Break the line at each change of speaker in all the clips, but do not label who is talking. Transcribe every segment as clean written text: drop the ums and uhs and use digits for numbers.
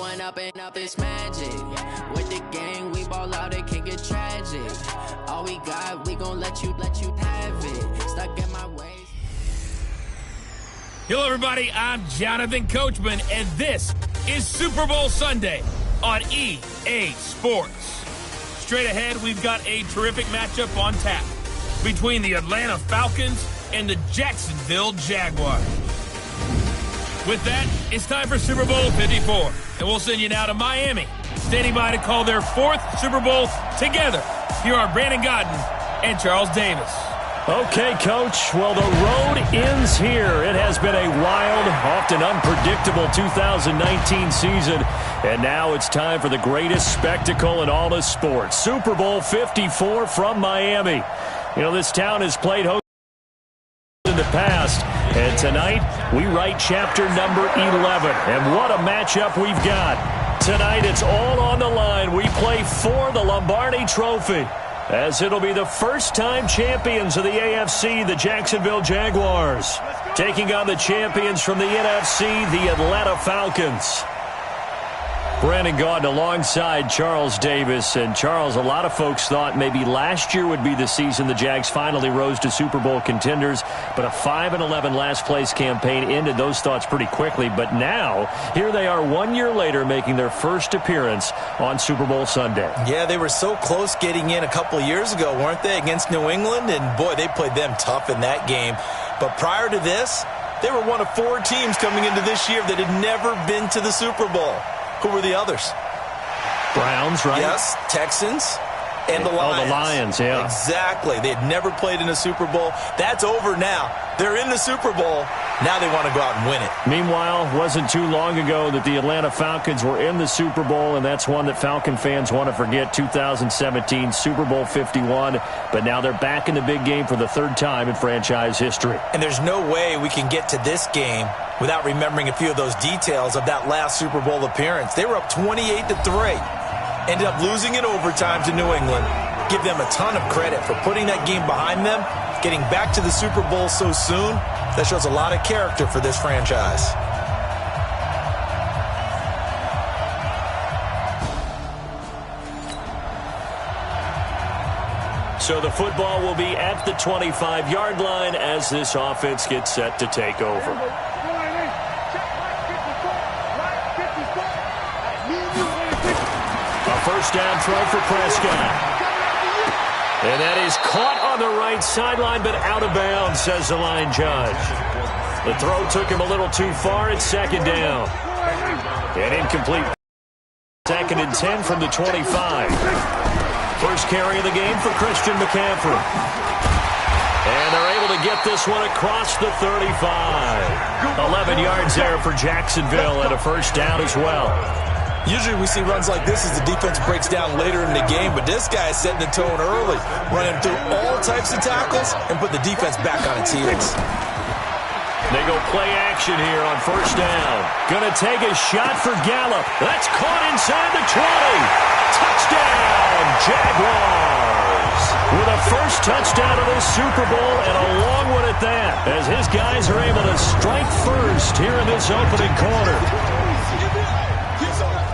one up and up, it's magic. With the gang, we ball out, it can get tragic. All we got, we gon' let you have it. Stuck in my ways.
Hello, everybody. I'm Jonathan Coachman, and this is Super Bowl Sunday on EA Sports. Straight ahead, we've got a terrific matchup on tap between the Atlanta Falcons and the Jacksonville Jaguars. With that, it's time for Super Bowl 54, and we'll send you now to Miami, standing by to call their fourth Super Bowl together. Here are Brandon Godden and Charles Davis.
Okay, Coach. Well, the road ends here. It has been a wild, often unpredictable 2019 season, and now it's time for the greatest spectacle in all of sports. Super Bowl 54 from Miami. You know, this town has played host in the past, and tonight we write chapter number 11. And what a matchup we've got. Tonight it's all on the line. We play for the Lombardi Trophy, as it'll be the first-time champions of the AFC, the Jacksonville Jaguars, taking on the champions from the NFC, the Atlanta Falcons. Brandon Gaudin alongside Charles Davis. And Charles, a lot of folks thought maybe last year would be the season the Jags finally rose to Super Bowl contenders, but a 5-11 last-place campaign ended those thoughts pretty quickly. But now, here they are 1 year later making their first appearance on Super Bowl Sunday.
Yeah, they were so close getting in a couple of years ago, weren't they, against New England? And, boy, they played them tough in that game. But prior to this, they were one of 4 teams coming into this year that had never been to the Super Bowl. Who were the others?
Browns, right?
Yes, Texans and the Lions.
Oh, the Lions, yeah.
Exactly. They had never played in a Super Bowl. That's over now. They're in the Super Bowl. Now they want to go out and win it.
Meanwhile, wasn't too long ago that the Atlanta Falcons were in the Super Bowl, and that's one that Falcon fans want to forget, 2017 Super Bowl 51. But now they're back in the big game for the third time in franchise history.
And there's no way we can get to this game without remembering a few of those details of that last Super Bowl appearance. They were up 28-3. Ended up losing in overtime to New England. Give them a ton of credit for putting that game behind them, getting back to the Super Bowl so soon. That shows a lot of character for this franchise.
So the football will be at the 25-yard line as this offense gets set to take over. First down throw for Prescott. And that is caught on the right sideline, but out of bounds, says the line judge. The throw took him a little too far at second down. And incomplete. 2nd and 10 from the 25. First carry of the game for Christian McCaffrey. And they're able to get this one across the 35. 11 yards there for Jacksonville and a first down as well.
Usually we see runs like this as the defense breaks down later in the game, but this guy is setting the tone early, running through all types of tackles and put the defense back on its heels.
They go play action here on first down. Going to take a shot for Gallup. That's caught inside the 20. Touchdown, Jaguars. With a first touchdown of this Super Bowl, and a long one at that, as his guys are able to strike first here in this opening quarter.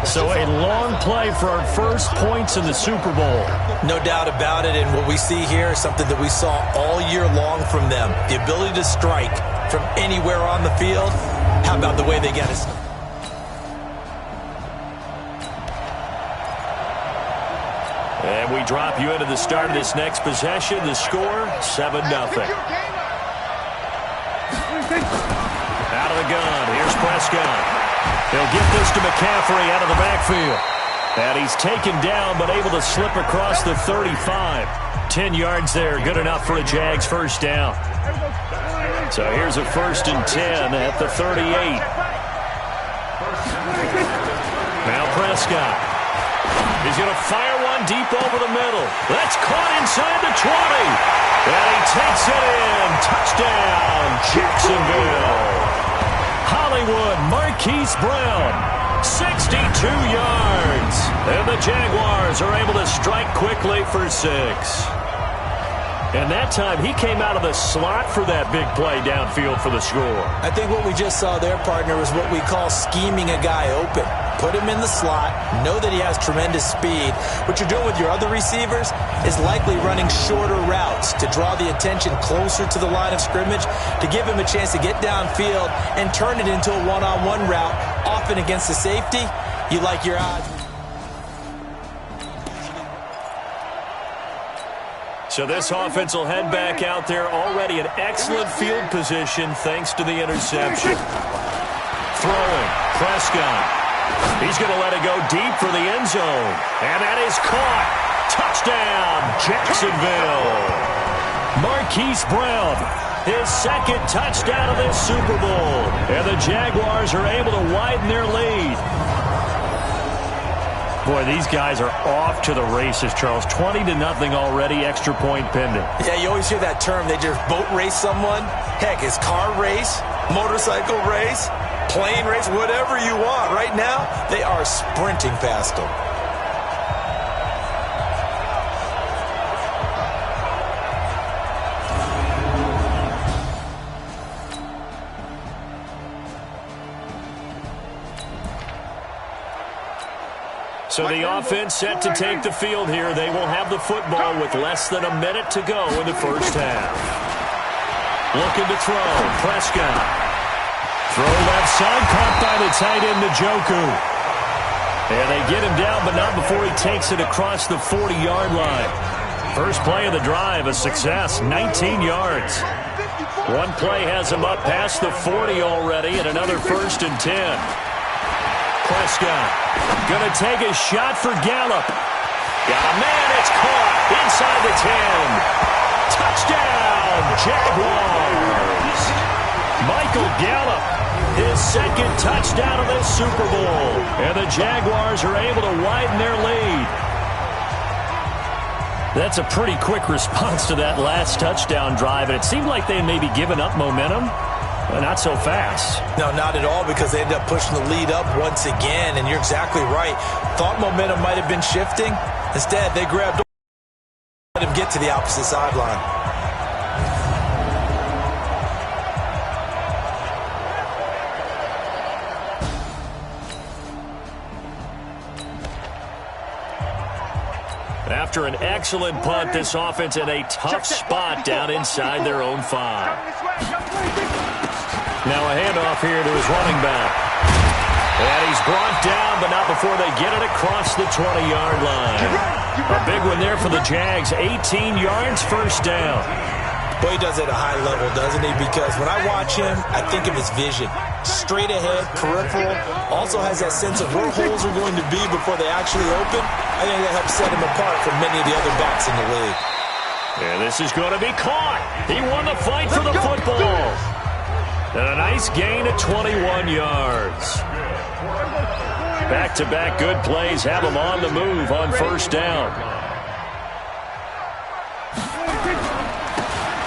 So a long play for our first points in the Super Bowl.
No doubt about it, and what we see here is something that we saw all year long from them. The ability to strike from anywhere on the field. How about the way they get us?
And we drop you into the start of this next possession. The score, 7-0. Out of the gun, here's Prescott. They'll get this to McCaffrey out of the backfield. And he's taken down, but able to slip across the 35. 10 yards there, good enough for a Jags first down. So here's a 1st and 10 at the 38. Now Prescott. He's going to fire one deep over the middle. That's caught inside the 20. And he takes it in. Touchdown, Jacksonville. Hollywood, Marquise Brown, 62 yards. And the Jaguars are able to strike quickly for 6. And that time he came out of the slot for that big play downfield for the score.
I think what we just saw there, partner, is what we call scheming a guy open. put him in the slot, know that he has tremendous speed. What you're doing with your other receivers is likely running shorter routes to draw the attention closer to the line of scrimmage, to give him a chance to get downfield and turn it into a one-on-one route, often against the safety. You like your odds.
So this offense will head back out there, already in excellent field position thanks to the interception. Throwing, Prescott. He's going to let it go deep for the end zone. And that is caught. Touchdown, Jacksonville. Marquise Brown, his second touchdown of this Super Bowl. And the Jaguars are able to widen their lead. Boy, these guys are off to the races, Charles. 20-0 already, extra point pending.
Yeah, you always hear that term. They just boat race someone. Heck, it's car race, motorcycle race, plane race, whatever you want. Right now, they are sprinting past them.
So the offense set to take the field here. They will have the football with less than a minute to go in the first half. Looking to throw. Prescott. Throw left side. Caught by the tight end, Njoku. And they get him down, but not before he takes it across the 40-yard line. First play of the drive, a success. 19 yards. One play has him up past the 40 already, and another 1st and 10. Prescott going to take a shot for Gallup. Got a man, it's caught inside the 10. Touchdown, Jaguars. Michael Gallup, his second touchdown of this Super Bowl. And the Jaguars are able to widen their lead. That's a pretty quick response to that last touchdown drive, and it seemed like they had maybe given up momentum. Well, not so fast.
No, not at all, because they ended up pushing the lead up once again, and you're exactly right. Thought momentum might have been shifting. Instead, they grabbed let him get to the opposite sideline.
After an excellent punt, this offense in a tough spot down inside their own 5. Now a handoff here to his running back. And he's brought down, but not before they get it across the 20-yard line. A big one there for the Jags. 18 yards, first down.
Boy, he does it at a high level, doesn't he? Because when I watch him, I think of his vision. Straight ahead, peripheral. Also has that sense of where holes are going to be before they actually open. I think that helps set him apart from many of the other backs in the league.
And this is going to be caught. He won the fight for the football. And a nice gain of 21 yards. Back-to-back good plays have him on the move on first down.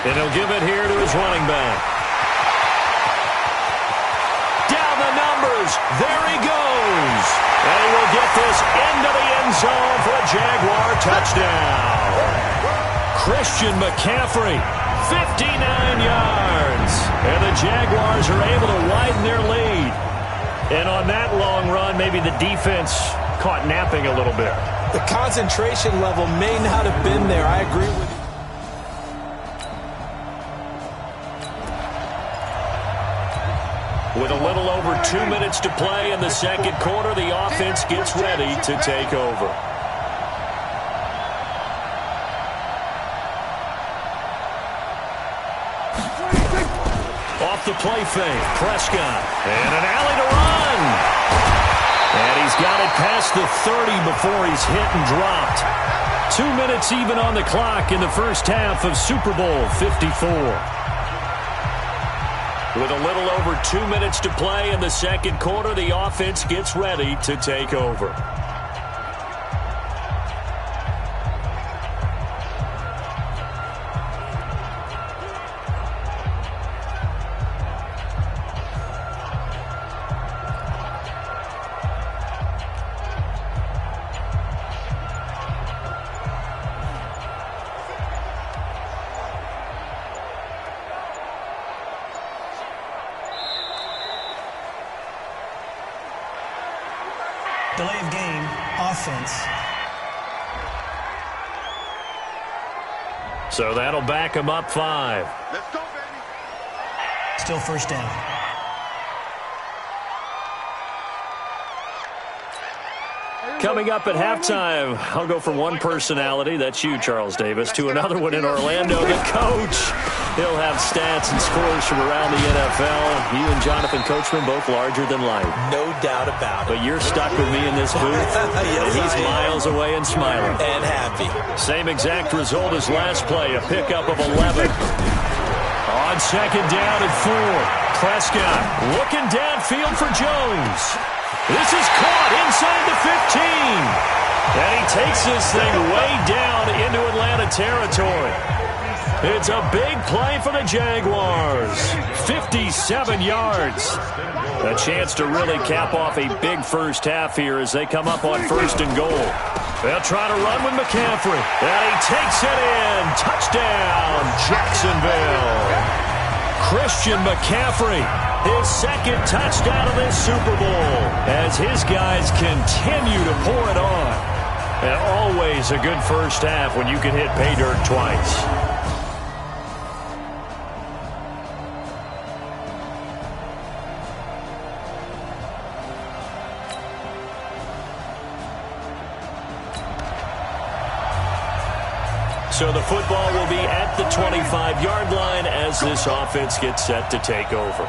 And he'll give it here to his running back. Down the numbers. There he goes. And he will get this into the end zone for a Jaguar touchdown. Christian McCaffrey, 59 yards. And the Jaguars are able to widen their lead. And on that long run, maybe the defense caught napping a little bit.
The concentration level may not have been there. I agree with you.
With a little over 2 minutes to play in the second quarter, the offense gets ready to take over. Off the play fake, Prescott, and an alley to run. And he's got it past the 30 before he's hit and dropped. 2 minutes even on the clock in the first half of Super Bowl 54. With a little over 2 minutes to play in the second quarter, the offense gets ready to take over.
Delay of game, offense.
So that'll back him up 5.
Let's go, baby.
Still first down.
Coming up at halftime, I'll go from one personality, that's you, Charles Davis, to another one in Orlando, the coach. He'll have stats and scores from around the NFL. You and Jonathan Coachman both larger than life.
No doubt about it.
But you're stuck with me in this booth,
Yes,
and he's miles away and smiling.
And happy.
Same exact result as last play, a pickup of 11. On second down and 4, Prescott looking downfield for Jones. This is caught inside the 15. And he takes this thing way down into Atlanta territory. It's a big play for the Jaguars. 57 yards. A chance to really cap off a big first half here as they come up on 1st and goal. They'll try to run with McCaffrey. And he takes it in. Touchdown, Jacksonville. Christian McCaffrey, his second touchdown of this Super Bowl as his guys continue to pour it on. And always a good first half when you can hit pay dirt twice. So the football will be at the 25-yard line as this offense gets set to take over.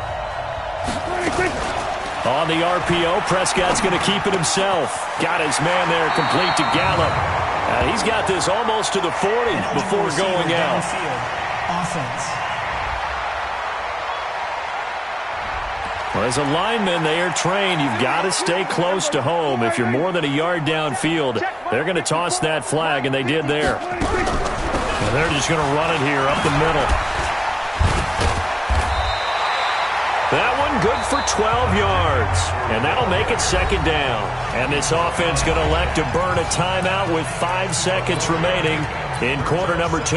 On the RPO, Prescott's going to keep it himself. Got his man there complete to Gallup. He's got this almost to the 40 before going out.
Offense.
Well, as a lineman, they are trained. You've got to stay close to home. If you're more than a yard downfield, they're going to toss that flag, and they did there. And they're just going to run it here up the middle. That one good for 12 yards. And that'll make it second down. And this offense going to elect to burn a timeout with 5 seconds remaining in quarter number 2.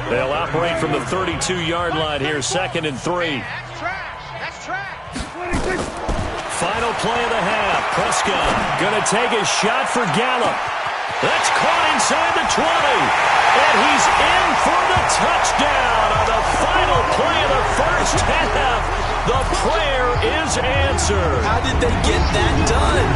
They'll operate from the 32-yard line here, 2nd and 3. Final play of the half. Prescott going to take a shot for Gallup. That's caught inside the 20. And he's in for the touchdown on the final play of the first half. The prayer is answered.
How did they get that done?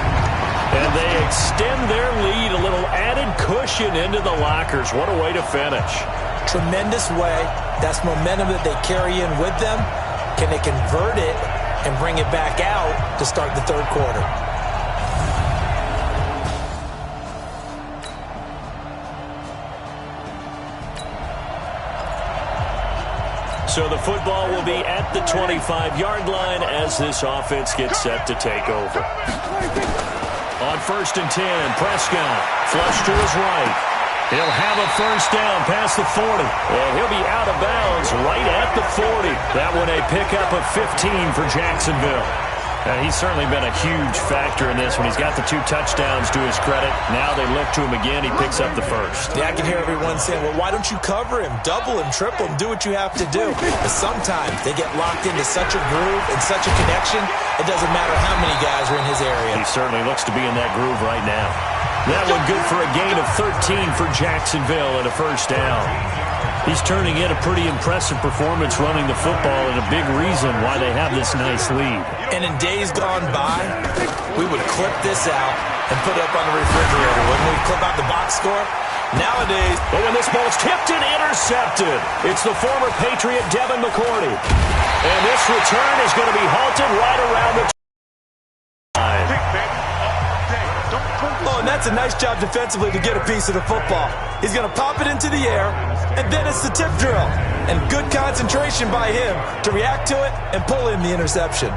And they extend their lead, a little added cushion into the lockers. What a way to finish.
Tremendous way. That's momentum that they carry in with them. Can they convert it and bring it back out to start the third quarter?
So the football will be at the 25-yard line as this offense gets set to take over. On 1st and 10, Prescott flush to his right. He'll have a first down past the 40. And he'll be out of bounds right at the 40. That one a pickup of 15 for Jacksonville. He's certainly been a huge factor in this when he's got the 2 touchdowns to his credit. Now they look to him again. He picks up the first.
Yeah, I can hear everyone saying, well, why don't you cover him? Double him, triple him, do what you have to do. But sometimes they get locked into such a groove and such a connection, it doesn't matter how many guys are in his area.
He certainly looks to be in that groove right now. That one good for a gain of 13 for Jacksonville and a first down. He's turning in a pretty impressive performance running the football and a big reason why they have this nice lead.
And in days gone by, we would clip this out and put it up on the refrigerator. Wouldn't we clip out the box score? Nowadays,
but when this ball's tipped and intercepted, it's the former Patriot Devin McCourty. And this return is going to be halted right around the line.
Oh, and that's a nice job defensively to get a piece of the football. He's going to pop it into the air, and then it's the tip drill. And good concentration by him to react to it and pull in the interception.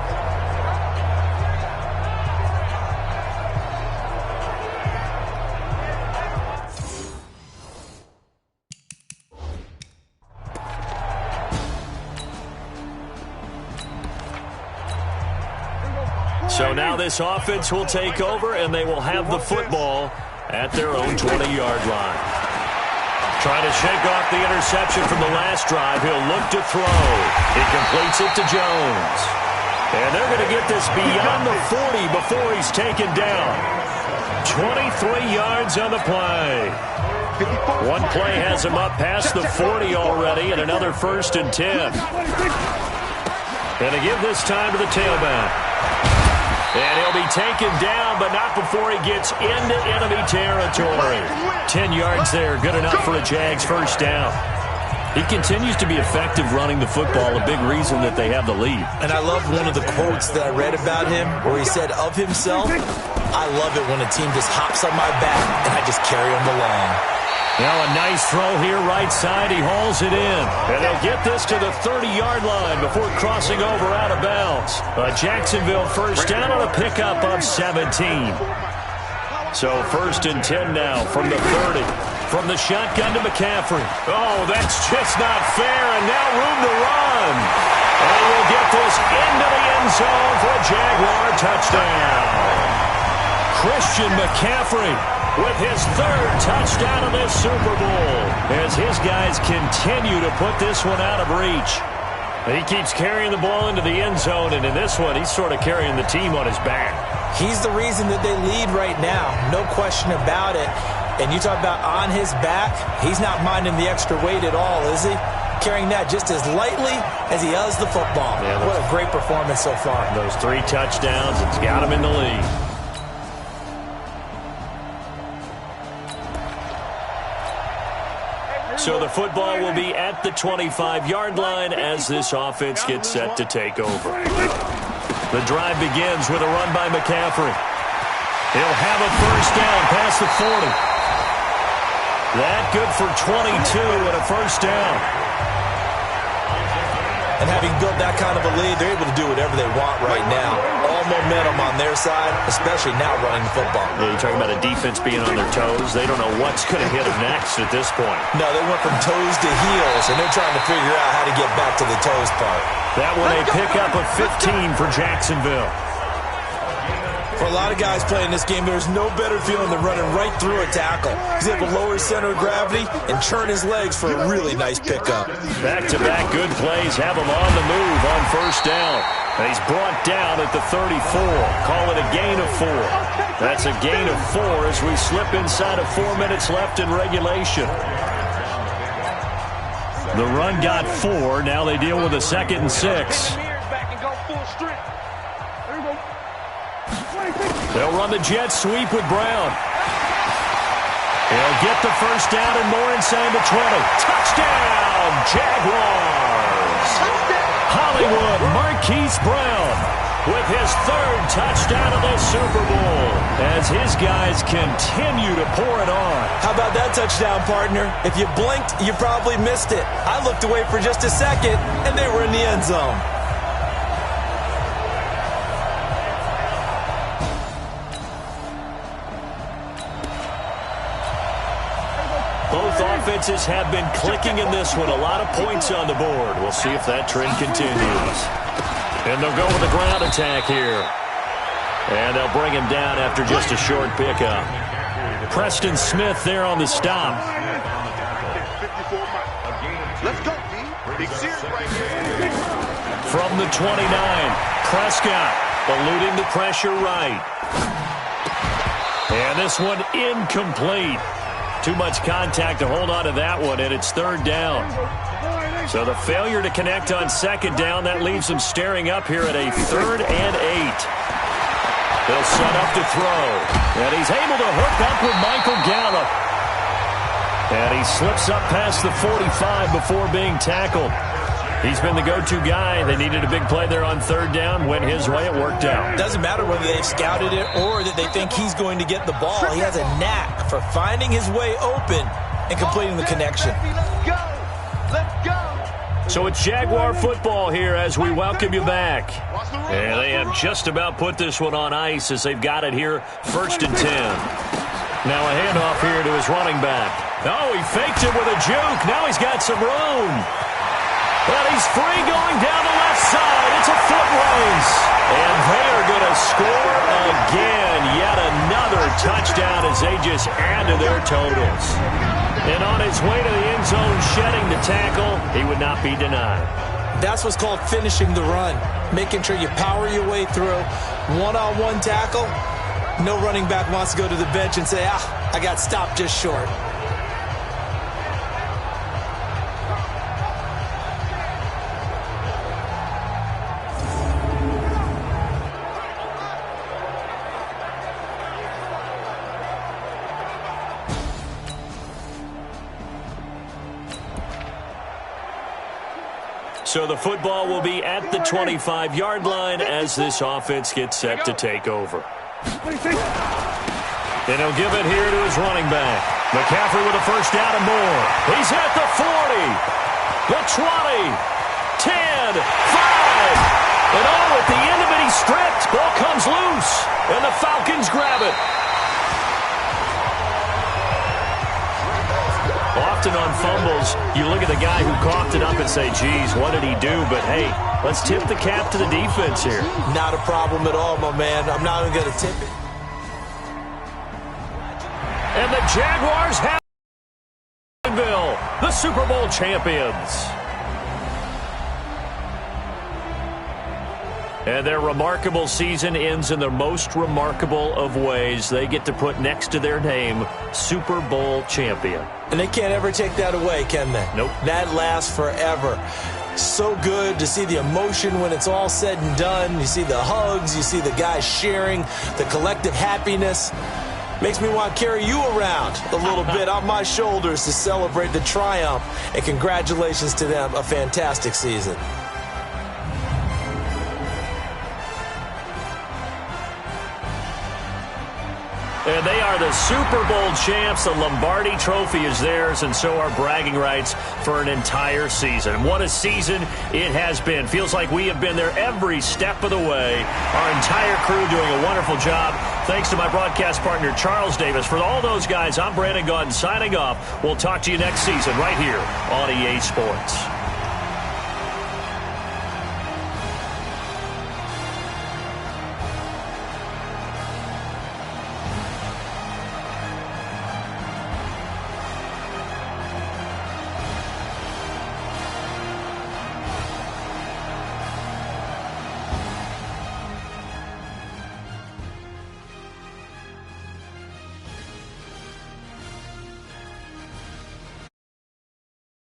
So now this offense will take over, and they will have the football at their own 20-yard line. Trying to shake off the interception from the last drive. He'll look to throw. He completes it to Jones. And they're going to get this beyond the 40 before he's taken down. 23 yards on the play. One play has him up past the 40 already, and another 1st and 10. And to give this time to the tailback. And he'll be taken down, but not before he gets into enemy territory. 10 yards there, good enough for a Jags 1st down. He continues to be effective running the football, a big reason that they have the lead.
And I love one of the quotes that I read about him where he said of himself, I love it when a team just hops on my back and I just carry them along.
Now a nice throw here right side. He hauls it in. And they'll get this to the 30-yard line before crossing over out of bounds. A Jacksonville 1st down on a pickup of 17. So 1st and 10 now from the 30. From the shotgun to McCaffrey. Oh, that's just not fair, and now room to run. And we'll get this into the end zone for a Jaguar touchdown. Christian McCaffrey with his 3rd touchdown of this Super Bowl as his guys continue to put this one out of reach. He keeps carrying the ball into the end zone, and in this one, he's sort of carrying the team on his back.
He's the reason that they lead right now, no question about it. And you talk about on his back, he's not minding the extra weight at all, is he? Carrying that just as lightly as he does the football. Yeah, what a great performance so far.
Those 3 touchdowns, it's got him in the lead. So the football will be at the 25-yard line as this offense gets set to take over. The drive begins with a run by McCaffrey. He'll have a 1st down past the 40. That good for 22 and a 1st down.
And having built that kind of a lead, they're able to do whatever they want right now. All momentum on their side, especially now running the football.
Yeah, you're talking about a defense being on their toes. They don't know what's going to hit them next at this point.
No, they went from toes to heels, and they're trying to figure out how to get back to the toes part.
That one a pickup of 15 for Jacksonville.
For a lot of guys playing this game, there's no better feeling than running right through a tackle. He's able to lower his center of gravity and churn his legs for a really nice pickup.
Back-to-back good plays have him on the move on 1st down. And he's brought down at the 34. Call it a gain of 4. That's a gain of 4 as we slip inside of 4 minutes left in regulation. The run got 4. Now they deal with a 2nd and 6. They'll run the jet sweep with Brown. He'll get the 1st down and more inside the 20. Touchdown, Jaguars! Hollywood Marquise Brown with his 3rd touchdown of the Super Bowl as his guys continue to pour it on.
How about that touchdown, partner? If you blinked, you probably missed it. I looked away for just a second, and they were in the end zone.
Both offenses have been clicking in this one. A lot of points on the board. We'll see if that trend continues. And they'll go with a ground attack here. And they'll bring him down after just a short pickup. Preston Smith there on the stop.
Let's go, D. Big series right here.
From the 29, Prescott eluding the pressure right. And this one incomplete. Too much contact to hold on to that one, and it's 3rd down. So the failure to connect on 2nd down, that leaves them staring up here at a 3rd and 8. They'll set up to throw. And he's able to hook up with Michael Gallup. And he slips up past the 45 before being tackled. He's been the go-to guy. They needed a big play there on 3rd down. Went his way, it worked out.
Doesn't matter whether they've scouted it or that they think he's going to get the ball. He has a knack for finding his way open and completing the connection.
Let's go. Let's go.
So it's Jaguar football here as we welcome you back. And they have just about put this one on ice as they've got it here, 1st and 10. Now a handoff here to his running back. Oh, he faked it with a juke. Now he's got some room. But he's free going down the left side. It's a foot race. And they are going to score again. Yet another touchdown as they just add to their totals. And on his way to the end zone, shedding the tackle, he would not be denied.
That's what's called finishing the run. Making sure you power your way through. One-on-one tackle. No running back wants to go to the bench and say, I got stopped just short.
So the football will be at the 25-yard line as this offense gets set to take over. And he'll give it here to his running back. McCaffrey with a first down and more. He's at the 40, the 20, 10, 5. And at the end of it, he's stripped. Ball comes loose, and the Falcons grab it. Often on fumbles, you look at the guy who coughed it up and say, geez, what did he do? But, hey, let's tip the cap to the defense here.
Not a problem at all, my man. I'm not even going to tip it.
And the Jaguars have the Super Bowl champions. And their remarkable season ends in the most remarkable of ways. They get to put next to their name, Super Bowl champion.
And they can't ever take that away, can they?
Nope.
That lasts forever. So good to see the emotion when it's all said and done. You see the hugs. You see the guys sharing, the collective happiness. Makes me want to carry you around a little bit on my shoulders to celebrate the triumph. And congratulations to them. A fantastic season.
And they are the Super Bowl champs. The Lombardi Trophy is theirs, and so are bragging rights for an entire season. What a season it has been. Feels like we have been there every step of the way. Our entire crew doing a wonderful job. Thanks to my broadcast partner, Charles Davis. For all those guys, I'm Brandon Gaudin signing off. We'll talk to you next season right here on EA Sports.